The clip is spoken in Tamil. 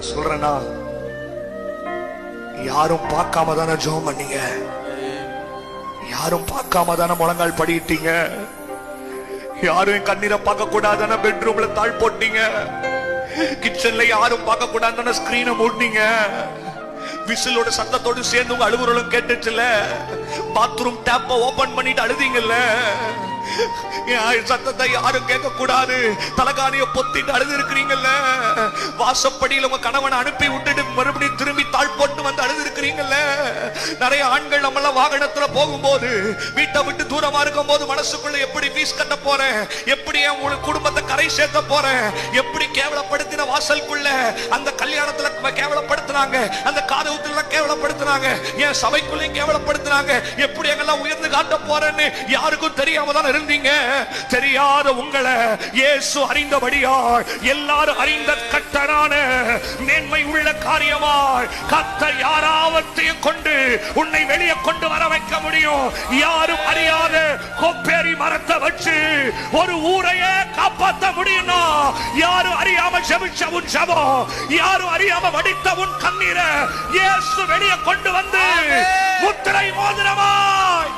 சொல்றேன்னா, யாரும் பார்க்காம தானே ஜெபம் பண்ணீங்க, யாரும் பார்க்காம தானே முழங்கால் படிட்டீங்க, யாரும் என் கண்ணீரை பார்க்க கூடாதான பெட்ரூம்ல தாழ் போட்டீங்க, கிச்சன்ல யாரும் பார்க்க கூடாதான ஸ்கிரீனை மூடினீங்க, விசிலோட சத்தத்தோடு சேர்ந்து உங்க அழுகுறலும் கேட்டுச்சுல, பாத்ரூம் டேப்ப ஓபன் பண்ணிட்டு அழுதீங்கல்ல, சத்தத்தை யாரும் கேட்க கூடாது தலகாணிய பொத்திட்டு அழுது இருக்கிறீங்கல்ல, வாசப்படியில் உங்க கணவனை அனுப்பி விட்டுட்டு மறுபடியும் திரும்பி தாழ் போட்டு வந்து அழுது இருக்கிறீங்கல்ல. நிறைய ஆண்கள் நம்மள வாகனத்துல போகும்போது, வீட்டை விட்டு தூரமா இருக்கும் போது மனசுக்குள்ள எப்படி ஃபீஸ் கட்ட போறேன், எப்படி என் குடும்பத்தை கரை சேர்த்த போறேன், எப்படி கேவலப்படுத்தின வாசலுக்குள்ள அந்த கல்யாணத்துல கேவலப்படுத்தினாங்க, அந்த காதவுத்துல கேவலப்படுத்தினாங்க, என் சபைக்குள்ளேயும் கேவலப்படுத்தினாங்க, எப்படி எங்கெல்லாம் உயர்ந்து காட்ட போறேன்னு யாருக்கும் தெரியாம தான் இருந்தீங்க. தெரியாத உங்களை இயேசு அறிந்தபடியால் எல்லாரும் அறிந்த கர்த்தரான மேன்மை உள்ள காரியமாய் கர்த்தர் யாராவத்தையும் கொண்டு உன்னை வெளியே கொண்டு வர வைக்க முடியும். யாரும் அறியாத கொப்பேரி மரத்தை வச்சு ஒரு ஊரையே காப்பாற்ற முடியும்னா, யாரும் அறியாம ஜெபிச்ச உன் ஜெபம், யாரும் அறியாம வடித்த உன் கண்ணீரை இயேசு வெளியே கொண்டு வந்து முத்திரை மோதிரமாய்